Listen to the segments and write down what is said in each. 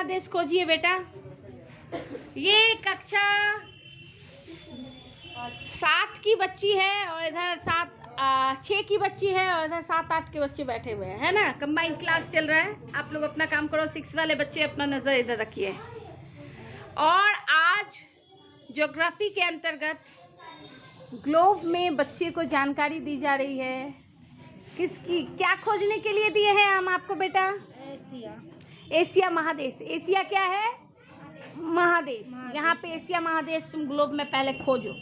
महादेश खोजिए बेटा। ये कक्षा 7 की बच्ची है और इधर 6 की बच्ची है और इधर 7-8 के बच्चे बैठे हुए हैं, है ना। कंबाइंड क्लास चल रहा है। आप लोग अपना काम करो। 6 वाले बच्चे अपना नज़र इधर रखिए। और आज ज्योग्राफी के अंतर्गत ग्लोब में बच्चे को जानकारी दी जा रही है। किसकी क्या खोजने के लिए दिए हैं हम आपको बेटा? एशिया महादेश। एशिया क्या है? महादेश। यहाँ पे एशिया महादेश तुम ग्लोब में पहले खोजो,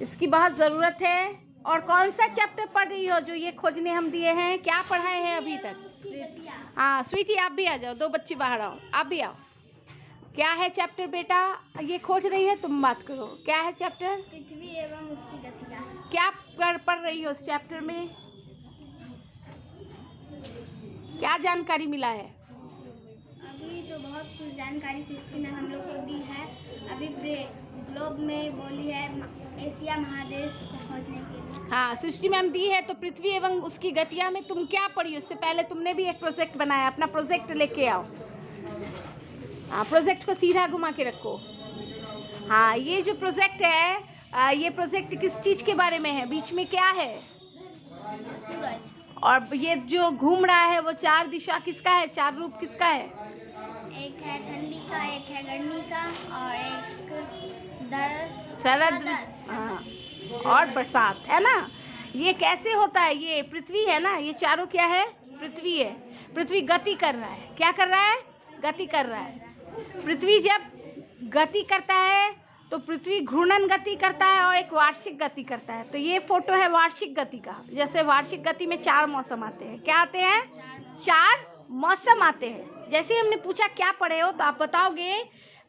इसकी बहुत ज़रूरत है। और कौन सा चैप्टर पढ़ रही हो जो ये खोजने हम दिए हैं? क्या पढ़ाए हैं अभी तक? हाँ स्वीटी, आप भी आ जाओ। 2 बच्चे बाहर आओ, आप भी आओ। क्या है चैप्टर बेटा? ये खोज रही है, तुम बात करो। क्या है चैप्टर? पृथ्वी एवं उसकी गतियाँ। क्या पढ़ रही हो उस चैप्टर में? क्या जानकारी मिला है? अभी तो बहुत कुछ जानकारी सृष्टि ने हम लोग को दी है। अभी ग्लोब में बोली है एशिया महादेश को खोजने के लिए। हाँ सृष्टि मैम दी है। तो पृथ्वी एवं उसकी गतियाँ में तुम क्या पढ़ी? उससे पहले तुमने भी एक प्रोजेक्ट बनाया, अपना प्रोजेक्ट लेके आओ। हाँ प्रोजेक्ट को सीधा घुमा के रखो। हाँ ये जो प्रोजेक्ट है, ये प्रोजेक्ट किस चीज़ के बारे में है? बीच में क्या है? सूरज। और ये जो घूम रहा है वो 4 दिशा किसका है? 4 रूप किसका है? एक है ठंडी का, एक है गर्मी का और एक शरद, हाँ, और बरसात, है ना। ये कैसे होता है? ये पृथ्वी है ना, ये चारों क्या है? पृथ्वी है। पृथ्वी गति कर रहा है। क्या कर रहा है? गति कर रहा है। पृथ्वी जब गति करता है तो पृथ्वी घूर्णन गति करता है और एक वार्षिक गति करता है। तो ये फोटो है वार्षिक गति का। जैसे वार्षिक गति में 4 मौसम आते हैं। क्या आते हैं? 4 मौसम आते हैं। जैसे हमने पूछा क्या पढ़े हो, तो आप बताओगे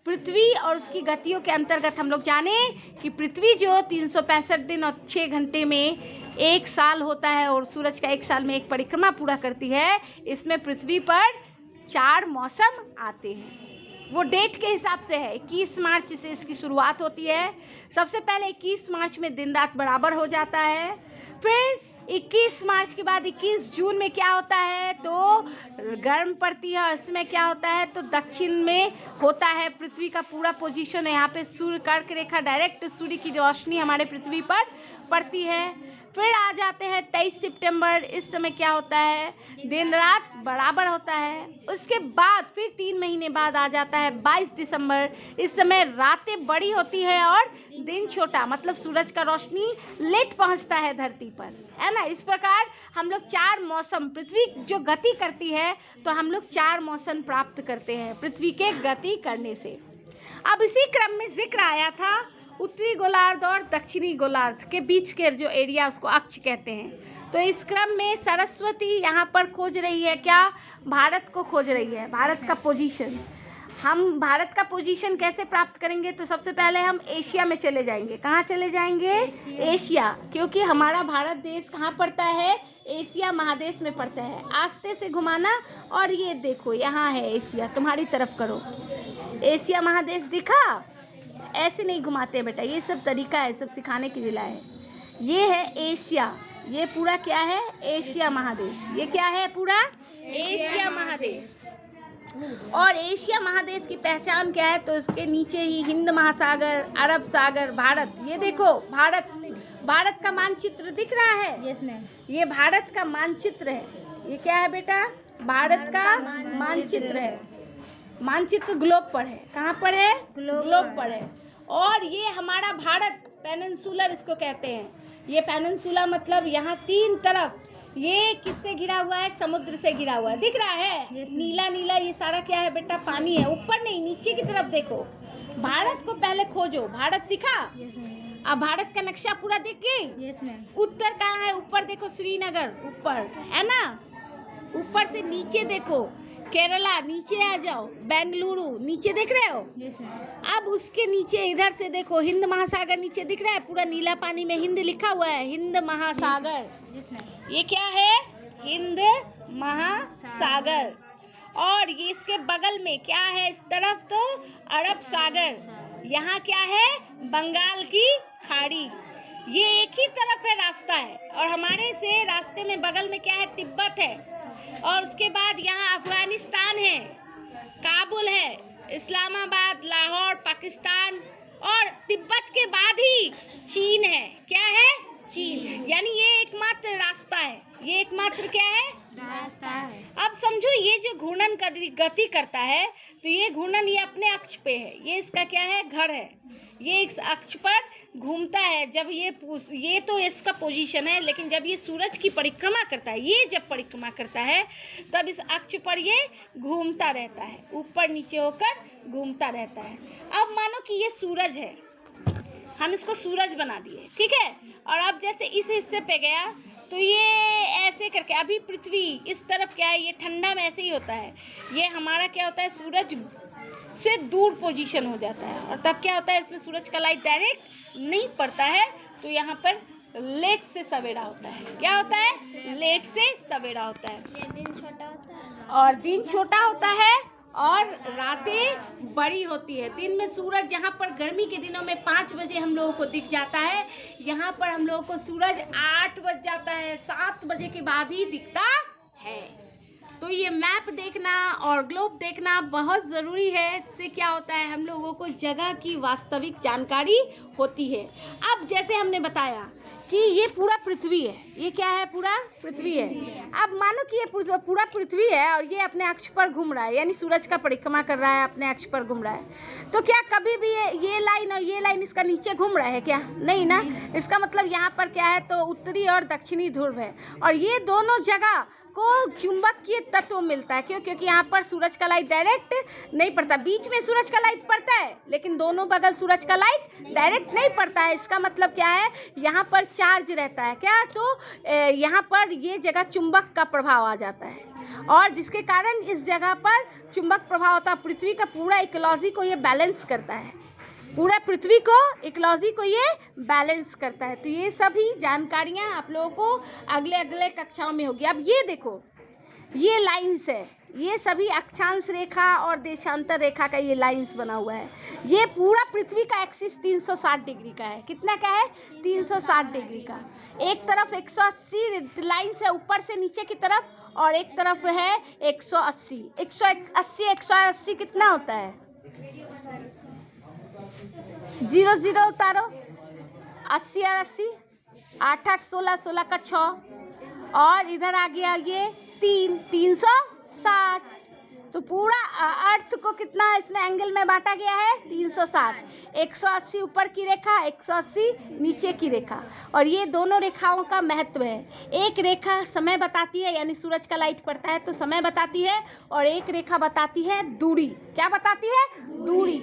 पृथ्वी और उसकी गतियों के अंतर्गत हम लोग जाने कि पृथ्वी जो 365 दिन और 6 घंटे में 1 साल होता है और सूरज का 1 साल में एक परिक्रमा पूरा करती है। इसमें पृथ्वी पर 4 मौसम आते हैं। वो डेट के हिसाब से है। 21 मार्च से इसकी शुरुआत होती है। सबसे पहले 21 मार्च में दिन रात बराबर हो जाता है। फिर 21 मार्च के बाद 21 जून में क्या होता है? तो गर्म पड़ती है। और इसमें क्या होता है? तो दक्षिण में होता है पृथ्वी का पूरा पोजीशन है। यहाँ पे सूर्य कर्क रेखा, डायरेक्ट सूर्य की रोशनी हमारे पृथ्वी पर पड़ती है। फिर आ जाते हैं 23 सितंबर। इस समय क्या होता है? दिन रात बराबर होता है। उसके बाद फिर 3 महीने बाद आ जाता है 22 दिसंबर। इस समय रातें बड़ी होती है और दिन छोटा, मतलब सूरज का रोशनी लेट पहुंचता है धरती पर, है ना। इस प्रकार हम लोग 4 मौसम, पृथ्वी जो गति करती है तो हम लोग 4 मौसम प्राप्त करते हैं पृथ्वी के गति करने से। अब इसी क्रम में जिक्र आया था उत्तरी गोलार्ध और दक्षिणी गोलार्ध के बीच के जो एरिया, उसको अक्ष कहते हैं। तो इस क्रम में सरस्वती यहाँ पर खोज रही है क्या? भारत को खोज रही है, भारत का पोजीशन। हम भारत का पोजीशन कैसे प्राप्त करेंगे? तो सबसे पहले हम एशिया में चले जाएंगे। कहाँ चले जाएंगे? एशिया, क्योंकि हमारा भारत देश कहाँ पड़ता है? एशिया महादेश में पड़ता है। आस्ते से घुमाना और ये देखो यहाँ है एशिया, तुम्हारी तरफ करो। एशिया महादेश दिखा? ऐसे नहीं घुमाते बेटा, ये सब तरीका है, सब सिखाने के लिए है। ये है एशिया, ये पूरा क्या है? एशिया महादेश। ये क्या है? पूरा एशिया महादेश। और एशिया महादेश की पहचान क्या है? तो इसके नीचे ही हिंद महासागर, अरब सागर, भारत। ये देखो भारत, भारत का मानचित्र दिख रहा है। Yes ma'am. ये भारत का मानचित्र है। ये क्या है बेटा? भारत का मानचित्र है। मानचित्र ग्लोब पर है। कहाँ पर है? ग्लोब पर है। और ये हमारा भारत पेनिनसुलर इसको कहते हैं। ये पेनिनसुला मतलब यहाँ 3 तरफ, ये किससे घिरा हुआ है? समुद्र से घिरा हुआ है। दिख रहा है? नीला नीला ये सारा क्या है बेटा? पानी है। ऊपर नहीं, नीचे की तरफ देखो। भारत को पहले खोजो। भारत दिखा? अब भारत का नक्शा पूरा दिख गई? Yes ma'am. उत्तर कहाँ है? ऊपर देखो, श्रीनगर ऊपर है ना। ऊपर से नीचे देखो, केरला। नीचे आ जाओ, बेंगलुरु। नीचे देख रहे हो? अब उसके नीचे इधर से देखो, हिंद महासागर नीचे दिख रहा है। पूरा नीला पानी में हिंद लिखा हुआ है, हिंद महासागर। ये क्या है? हिंद महासागर। और ये इसके बगल में क्या है? इस तरफ तो अरब सागर। यहाँ क्या है? बंगाल की खाड़ी। ये एक ही तरफ है, रास्ता है। और हमारे से रास्ते में बगल में क्या है? तिब्बत है। और उसके बाद यहाँ अफगानिस्तान है, काबुल केवल है इस्लामाबाद, लाहौर, पाकिस्तान और तिब्बत के बाद ही चीन है। क्या है? चीन। यानी ये एकमात्र रास्ता है। ये एकमात्र क्या है? रास्ता है। अब समझो, ये जो घूर्णन गति करता है, तो ये घूर्णन ये अपने अक्ष पे है, ये इसका क्या है? घर है। ये इस अक्ष पर घूमता है। जब ये तो इसका पोजीशन है, लेकिन जब ये सूरज की परिक्रमा करता है, ये जब परिक्रमा करता है, तब इस अक्ष पर ये घूमता रहता है, ऊपर नीचे होकर घूमता रहता है। अब मानो कि ये सूरज है, हम इसको सूरज बना दिए, ठीक है। और अब जैसे इस हिस्से पे गया, तो ये ऐसे करके, अभी पृथ्वी इस तरफ क्या है? ये ठंडा में ऐसे ही होता है। ये हमारा क्या होता है? सूरज से दूर पोजीशन हो जाता है, और तब क्या होता है? इसमें सूरज का लाइट डायरेक्ट नहीं पड़ता है, तो यहाँ पर लेट से सवेरा होता है। क्या होता है? लेट से सवेरा होता है। ये दिन छोटा होता है और दिन छोटा होता है और रातें बड़ी होती है। दिन में सूरज, यहाँ पर गर्मी के दिनों में 5 बजे हम लोगों को दिख जाता है, यहाँ पर हम लोगों को सूरज 8 बज जाता है, 7 बजे के बाद ही दिखता है। तो ये मैप देखना और ग्लोब देखना बहुत ज़रूरी है। इससे क्या होता है? हम लोगों को जगह की वास्तविक जानकारी होती है। अब जैसे हमने बताया कि ये पूरा पृथ्वी है, ये क्या है? पूरा पृथ्वी है। अब मानो कि ये पूरा पृथ्वी है और ये अपने अक्ष पर घूम रहा है, यानी सूरज का परिक्रमा कर रहा है, अपने अक्ष पर घूम रहा है। तो क्या कभी भी ये लाइन और ये लाइन इसका नीचे घूम रहा है क्या? नहीं ना। इसका मतलब यहाँ पर क्या है? तो उत्तरी और दक्षिणी ध्रुव है, और ये दोनों जगह को चुंबकीय तत्व मिलता है। क्यों? क्योंकि यहाँ पर सूरज का लाइट डायरेक्ट नहीं पड़ता। बीच में सूरज का लाइट पड़ता है, लेकिन दोनों बगल सूरज का लाइट डायरेक्ट नहीं पड़ता है। इसका मतलब क्या है? यहाँ पर चार्ज रहता है। क्या? तो यहाँ पर ये जगह चुंबक का प्रभाव आ जाता है, और जिसके कारण इस जगह पर चुंबक प्रभाव होता है। पृथ्वी का पूरा इकोलॉजी को ये बैलेंस करता है, पूरा पृथ्वी को इकोलॉजी को ये बैलेंस करता है। तो ये सभी जानकारियाँ आप लोगों को अगले कक्षाओं में होगी। अब ये देखो, ये लाइन्स है, ये सभी अक्षांश रेखा और देशांतर रेखा का ये लाइन्स बना हुआ है। ये पूरा पृथ्वी का एक्सिस 360 डिग्री का है। कितना का है? 360 डिग्री का। एक तरफ 180 लाइन्स है ऊपर से नीचे की तरफ, और एक तरफ है 180। 180 कितना होता है? 0 0 उतारो, 80 और 80, 8 8 16, 16 का 6, और इधर आ गया ये 360। तो पूरा अर्थ को कितना इसमें एंगल में बांटा गया है? 360। 180 ऊपर की रेखा, 180 नीचे की रेखा, और ये दोनों रेखाओं का महत्व है। एक रेखा समय बताती है, यानी सूरज का लाइट पड़ता है तो समय बताती है, और एक रेखा बताती है दूरी। क्या बताती है? दूरी।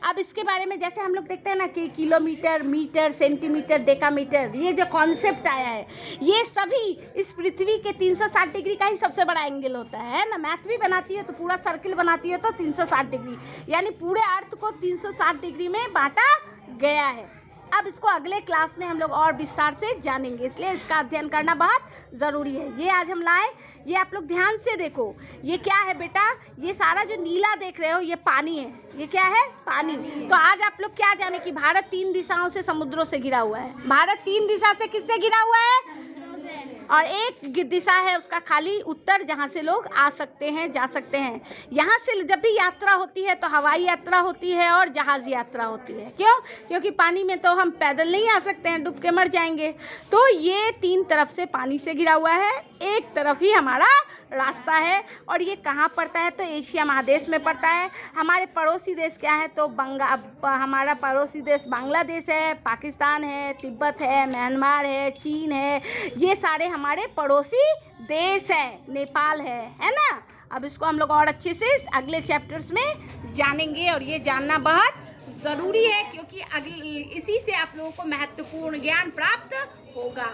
अब इसके बारे में जैसे हम लोग देखते हैं ना कि किलोमीटर, मीटर, सेंटीमीटर, डेकामीटर, ये जो कॉन्सेप्ट आया है, ये सभी इस पृथ्वी के 360 डिग्री का ही सबसे बड़ा एंगल होता है ना। मैथ भी बनाती है तो पूरा सर्किल बनाती है तो 360 डिग्री, यानी पूरे अर्थ को 360 डिग्री में बांटा गया है। अब इसको अगले क्लास में हम लोग और विस्तार से जानेंगे, इसलिए इसका अध्ययन करना बहुत ज़रूरी है। ये आज हम लाए, ये आप लोग ध्यान से देखो। ये क्या है बेटा? ये सारा जो नीला देख रहे हो ये पानी है। ये क्या है? पानी। तो आज आप लोग क्या जाने कि भारत 3 दिशाओं से समुद्रों से घिरा हुआ है। भारत 3 दिशा से किससे घिरा हुआ है? और एक दिशा है उसका खाली उत्तर, जहाँ से लोग आ सकते हैं, जा सकते हैं। यहाँ से जब भी यात्रा होती है तो हवाई यात्रा होती है और जहाज यात्रा होती है। क्यों? क्योंकि पानी में तो हम पैदल नहीं आ सकते हैं, डूब के मर जाएंगे। तो ये 3 तरफ से पानी से घिरा हुआ है, एक तरफ ही हमारा रास्ता है। और ये कहाँ पड़ता है? तो एशिया महादेश में पड़ता है। हमारे पड़ोसी देश क्या है? तो हमारा पड़ोसी देश बांग्लादेश है, पाकिस्तान है, तिब्बत है, म्यांमार है, चीन है। ये सारे हमारे पड़ोसी देश हैं, नेपाल है ना। अब इसको हम लोग और अच्छे से अगले चैप्टर्स में जानेंगे, और ये जानना बहुत ज़रूरी है, क्योंकि इसी से आप लोगों को महत्वपूर्ण ज्ञान प्राप्त होगा।